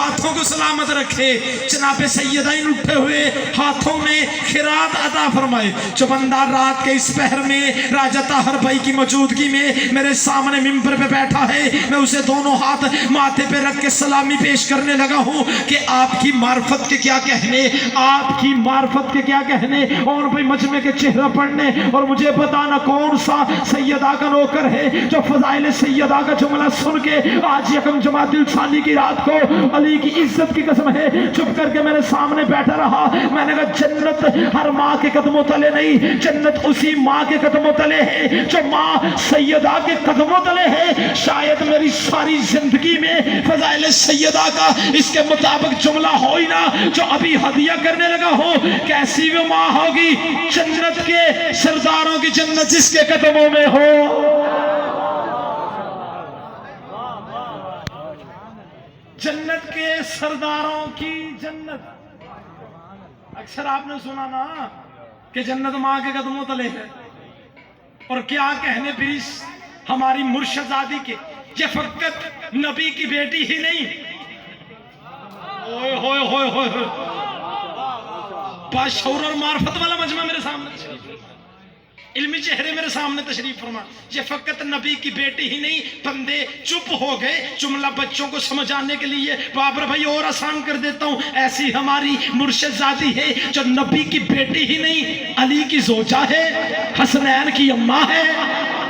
ہاتھوں کو سلامت رکھے. جناب سیدین اٹھے ہوئے ہاتھوں میں خیرات عطا فرمائے. جو بندہ رات کے اس پہر میں راجہ طاہر بھائی کی موجودگی میں میرے سامنے ممبر پہ بیٹھا ہے, میں اسے دونوں ہاتھ ماتھے پہ رکھ کے سلامی پیش کرنے لگا ہوں کہ آپ کی معرفت کے کیا کہنے, آپ کی معرفت کے کیا کہنے. اور بھائی مجمع کے چہرہ پڑھنے اور مجھے بتانا کون سا سیدہ کا نوکر ہے جو فضائل سیدہ کا جملہ سن کے آج یکم جماعت الثانی کی رات کو علی کی عزت کی قسم ہے چپ کر کے میرے سامنے بیٹھا رہا. میں نے کہا جنت ہر ماں کے قدموں تلے نہیں, جنت اسی ماں کے قدموں تلے ہے جو ماں سیدہ کے قدموں تلے ہے. شاید میری ساری زندگی میں فضائل سیدہ کا اس کے مطابق جملہ ہو ہی نہ جو ابھی ہدیہ کرنے لگا ہو. کیسی وہ ماں ہوگی جنت کے سرداروں کی جنت جس کے قدموں میں ہو. جنت کے سرداروں کی جنت. اکثر آپ نے سنا نا کہ جنت ماں کے قدموں تلے ہے, اور کیا کہنے پھر ہماری مرشدزادی کے. یہ فقط نبی کی بیٹی ہی نہیں, اوئے ہوئے ہوئے ہوئے باشعور اور معرفت والا مجمع میرے سامنے تشریف فرما, علمی چہرے میرے سامنے تشریف فرما. یہ فقط نبی کی بیٹی ہی نہیں. بندے چپ ہو گئے جملہ بچوں کو سمجھانے کے لیے. بابر بھائی اور آسان کر دیتا ہوں, ایسی ہماری مرشدزادی ہے جو نبی کی بیٹی ہی نہیں, علی کی زوجہ ہے, حسنین کی اماں ہے.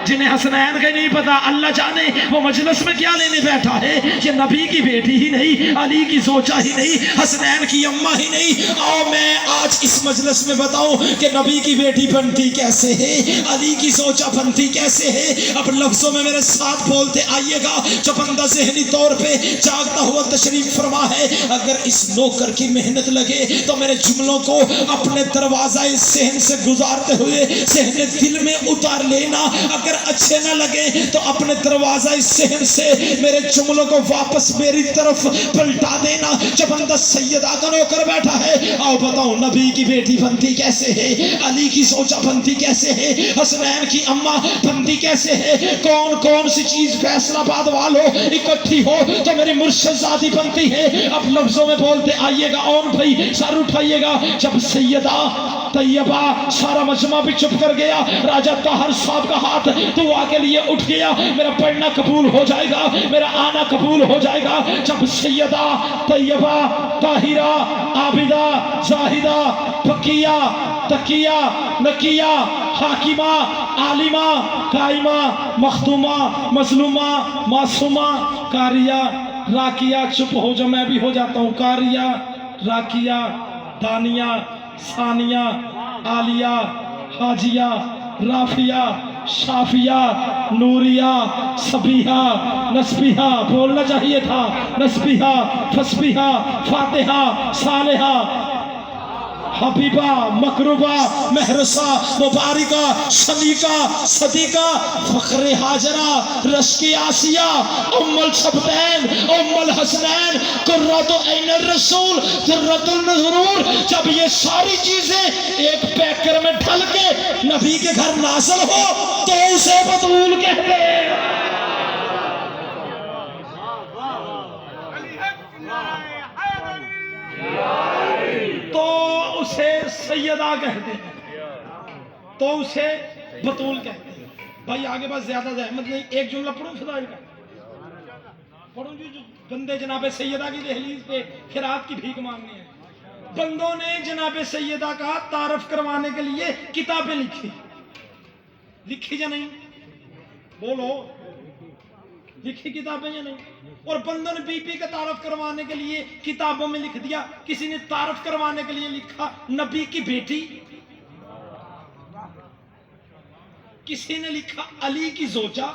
جنہیں حسنین کا نہیں پتا اللہ جانے وہ مجلس میں کیا لینے بیٹھا ہے. یہ نبی کی بیٹی ہی نہیں, علی کی زوجہ ہی نہیں, حسنین کی اماں ہی نہیں. آؤ میں آج اس مجلس میں بتاؤں کہ نبی کی بیٹی بنتی کیسے ہے, علی کی زوجہ بنتی کیسے ہے. اب لفظوں میں میرے ساتھ بولتے آئیے گا. جو بندہ ذہنی طور پہ جاگتا ہوا تشریف فرما ہے, اگر اس نوکر کی محنت لگے تو میرے جملوں کو اپنے دروازہ ذہن سے گزارتے ہوئے ذہن دل میں اتار لینا. اگر اچھے نہ لگے تو اپنے دروازہ ذہن سے میرے جملوں کو واپس میری طرف پلٹا دینا. جو بندہ سیدہ کا نوکر بیٹھا ہے, آؤ بتاؤ نبی کی بیٹی بنتی کیسے ہے, علی کی زوجہ بنتی کیسے ہے, حسنین کی اماں بنتی کیسے ہے. کون کون سی چیز فیصل آباد والوں اکٹھی ہو تو میری مرشدزادی بنتی ہے. اب لفظوں میں بولتے آئیے گا. اور بھائی سر اٹھائیے گا. جب سیدہ طیبہ, سارا مجمع بھی چپ کر گیا, راجہ طاہر صاحب کا ہاتھ دعا کے لیے اٹھ گیا. میرا پڑھنا قبول ہو جائے گا, میرا آنا قبول ہو جائے گا. جب سیدہ طیبہ طاہرہ عابدہ زاہدہ فقیہ تقیہ نقیہ حاکمہ عالمہ قائمہ مخدومہ مظلومہ معصومہ قاریہ راکیہ, چپ ہو جا میں بھی ہو جاتا ہوں, قاریہ راکیہ دانیہ ثانیہ عالیہ حاجیہ رافیہ شافیہ نوریہ صبیحہ نسبیحہ, بولنا چاہیے تھا, نسبیحہ فسبیحہ فاتحہ صالحہ حبیبہ مقربہ مہرسہ مبارکہ شمیقہ صدیقہ فخر حاجرہ رشک آسیہ ام الشبتین ام الحسنین قرۃ عین الرسول درۃ النذرور. جب یہ ساری چیزیں ایک پیکر میں ڈھل کے نبی کے گھر نازل ہو تو اسے بطول کہتے ہیں. تو اسے سیدہ کہتے ہیں, تو اسے بطول کہتے ہیں. بھائی آگے بس زیادہ زحمت نہیں, ایک جملہ پڑھوں فضائل کا پڑھوں جی. جو بندے جناب سیدہ کی دہلیز پہ خیرات کی بھیک مانگنے ہیں, بندوں نے جناب سیدہ کا تعارف کروانے کے لیے کتابیں لکھی یا نہیں, بولو لکھی کتابیں یا نہیں. اور بندوں نے بی بی کا تعارف کروانے کے لیے کتابوں میں لکھ دیا. کسی نے تعارف کروانے کے لیے لکھا نبی کی بیٹی, کسی نے لکھا علی کی زوجہ,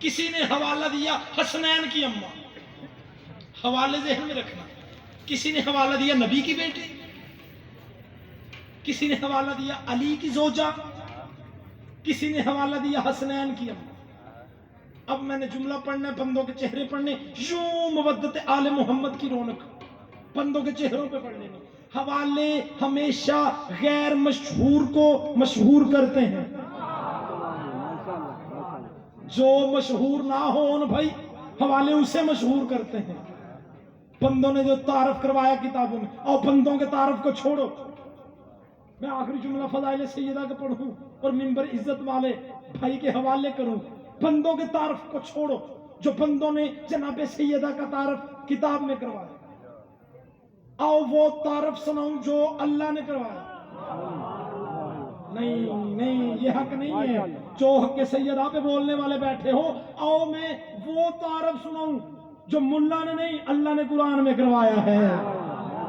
کسی نے حوالہ دیا حسنین کی اماں. حوالے ذہن میں رکھنا, کسی نے حوالہ دیا نبی کی بیٹی, کسی نے حوالہ دیا علی کی زوجہ, کسی نے حوالہ دیا حسنین کی اماں. اب میں نے جملہ پڑھنا ہے, بندوں کے چہرے پڑھنے, یوں مودت آل محمد کی رونق بندوں کے چہروں پہ پڑھنے میں. حوالے ہمیشہ غیر مشہور کو مشہور کرتے ہیں, جو مشہور نہ ہون بھائی حوالے اسے مشہور کرتے ہیں. بندوں نے جو تعارف کروایا کتابوں میں، اور بندوں کے تعارف کو چھوڑو. میں آخری جملہ فضائل سیدہ کا پڑھوں اور منبر عزت والے بھائی کے حوالے کروں. بندوں کے تعارف کو چھوڑو جو بندوں نے جناب سیدہ کا تعارف کتاب میں کروایا. آؤ وہ تعارف سناؤں جو اللہ نے کروایا. نہیں یہ حق نہیں ہے. جو حق سیدہ پہ بولنے والے بیٹھے ہو، آؤ میں وہ تعارف سناؤں جو ملا نے نہیں اللہ نے قرآن میں کروایا ہے.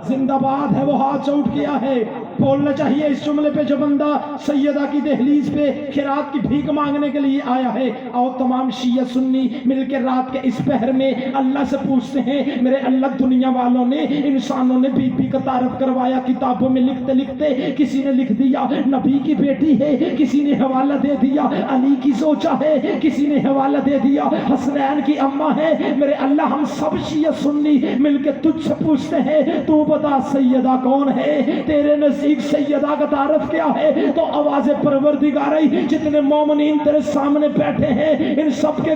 زندہ باد ہے وہ ہاتھ اٹھ کیا ہے. بولنا چاہیے اس جملے پہ جو بندہ سیدہ کی دہلیز پہ خیرات کی بھیک مانگنے کے لیے آیا ہے. اور تمام شیعہ سنی مل کے رات کے اس پہر میں اللہ سے پوچھتے ہیں، میرے اللہ دنیا والوں نے انسانوں نے بی بی کا تعارف کروایا کتابوں میں لکھتے لکھتے. کسی نے لکھ دیا نبی کی بیٹی ہے، کسی نے حوالہ دے دیا علی کی زوجہ ہے، کسی نے حوالہ دے دیا حسنین کی اماں ہے. میرے اللہ ہم سب شیعہ سنی مل کے تجھ سے پوچھتے ہیں، تو بتا سیدہ کون ہے؟ تیرے نزدیک سیدہ کا تعارف کیا ہے؟ تو آواز پروردگاری جتنے مومنین تیرے سامنے بیٹھے ہیں، ان سب کے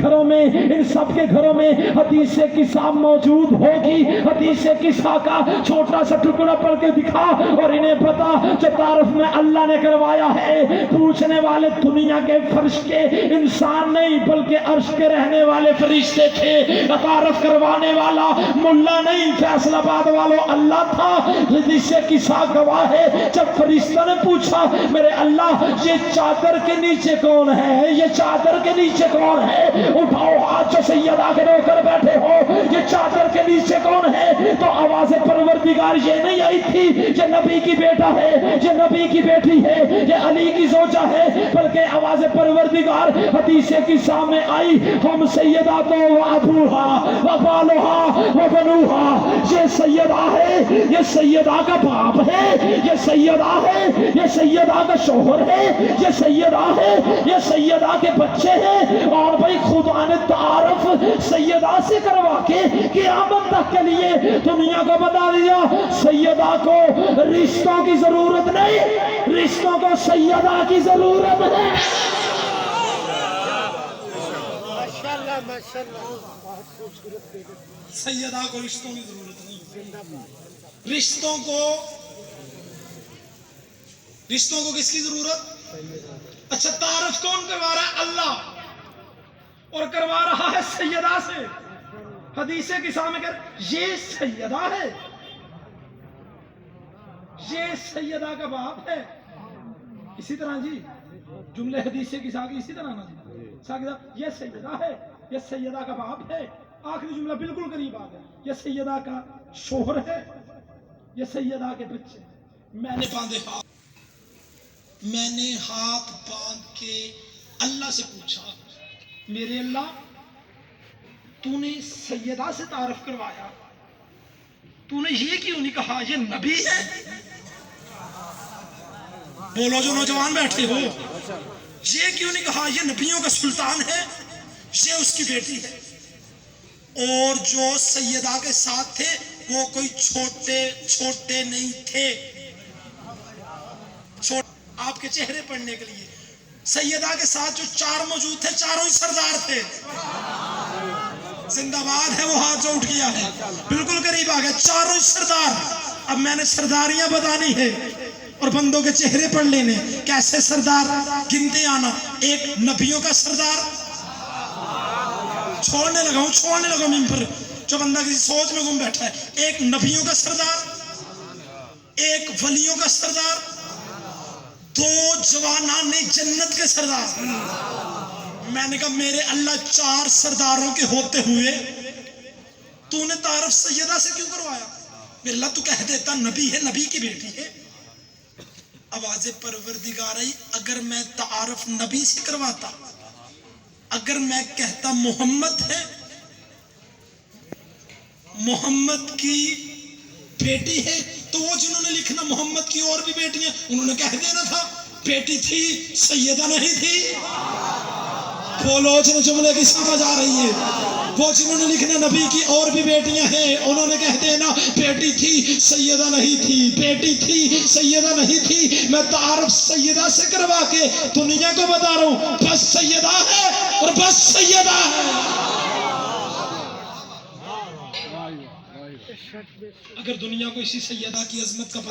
گھروں میں حدیث کسا موجود ہوگی. حدیث کسا کا چھوٹا سا ٹکڑا پڑھ کے دکھا اور انہیں بتا جو تعارف میں اللہ نے کروایا ہے. پوچھنے والے دنیا کے فرش کے انسان نہیں بلکہ عرش کے رہنے والے فرشتے تھے. تعارف کروانے والا ملا نہیں، فیصل آباد والوں اللہ تھا. حدیث کسا گواہ ہے جب فرشتہ نے پوچھا میرے اللہ یہ چادر کے نیچے کون ہے، یہ چادر کے نیچے کون ہے؟ اٹھاؤ ہاتھ جو سیدہ کے نوکر بیٹھے ہو، یہ چادر کے نیچے کون ہے؟ تو آواز پروردگار یہ نہیں آئی تھی یہ نبی کی بیٹا ہے، یہ نبی کی بیٹی ہے، یہ علی کی زوجہ ہے، بلکہ آواز پروردگار حدیث کسا میں آئی ہم سیدہ تو ابوہا و بالوہا و بنوہا. یہ سیدہ ہے، یہ سیدہ کا باپ ہے، یہ سیدہ ہے، یہ سیدہ کا شوہر ہے، یہ سیدہ ہے، یہ سیدہ کے بچے ہیں. اور بھائی خدا نے تعارف سیدہ سے کروا کے قیامت تک کے لیے دنیا کو بتا دیا سیدہ کو رشتوں کی ضرورت نہیں، رشتوں کو سیدہ کی ضرورت ہے. سیدہ کو رشتوں کی ضرورت نہیں. رشتوں کو کس کی ضرورت؟ اچھا تعارف کون کروا رہا ہے؟ اللہ، اور کروا رہا ہے سیدہ سے. حدیث کسا میں یہ سیدہ ہے، یہ سیدہ کا باپ ہے. اسی طرح جی جملے حدیث کسا کی اسی طرح نا جی، یہ سیدہ ہے، یہ سیدہ کا باپ ہے. آخری جملہ بالکل قریب آ گیا، یہ سیدہ کا شوہر ہے، یہ سیدہ کے بچے. میں نے ہاتھ باندھ کے اللہ سے پوچھا میرے اللہ تو نے سیدہ سے تعارف کروایا، تو نے یہ کیوں نہیں کہا یہ نبی ہے؟ بولو جو نوجوان بیٹھے ہو، یہ کیوں نہیں کہا یہ نبیوں کا سلطان ہے، یہ اس کی بیٹی ہے؟ اور جو سیدہ کے ساتھ تھے وہ کوئی چھوٹے نہیں تھے. آپ کے چہرے پڑھنے کے لیے سیدہ کے ساتھ جو چار موجود تھے چاروں ہی سردار تھے. زندہ باد ہے وہ ہاتھ جو اٹھ گیا ہے، بالکل قریب آ گیا، چاروں ہی سردار. اب میں نے سرداریاں بتانی ہے اور بندوں کے چہرے پڑھ لینے. کیسے سردار گنتے آنا؟ ایک نبیوں کا سردار، چھوڑنے لگا ممبر جو بندہ کسی سوچ میں گم بیٹھا ہے. ایک نبیوں کا سردار، ایک ولیوں کا سردار، دو جوانان جنت کے سردار. میں نے کہا میرے اللہ چار سرداروں کے ہوتے ہوئے تو نے تعارف سیدہ سے کیوں کروایا؟ میرے اللہ تو کہہ دیتا نبی ہے، نبی کی بیٹی ہے. آواز پروردگار آئی اگر میں تعارف نبی سے کرواتا، اگر میں کہتا محمد ہے، محمد کی بیٹی ہے، تو وہ جنہوں نے لکھنا محمد کی اور بھی بیٹیاں انہوں نے کہہ دینا تھا بیٹی تھی، سیدہ نہیں تھی. بولو جن جملے کی سمجھ آ رہی ہے. وہ جنہوں نے لکھنا نبی کی اور بھی بیٹیاں ہیں انہوں نے کہہ دینا بیٹی تھی سیدہ نہیں تھی، بیٹی تھی سیدہ نہیں تھی. میں تعارف سیدہ سے کروا کے دنیا کو بتا رہا ہوں بس سیدہ ہے اور بس سیدہ ہے. اگر دنیا کو اسی سیدہ کی عظمت کا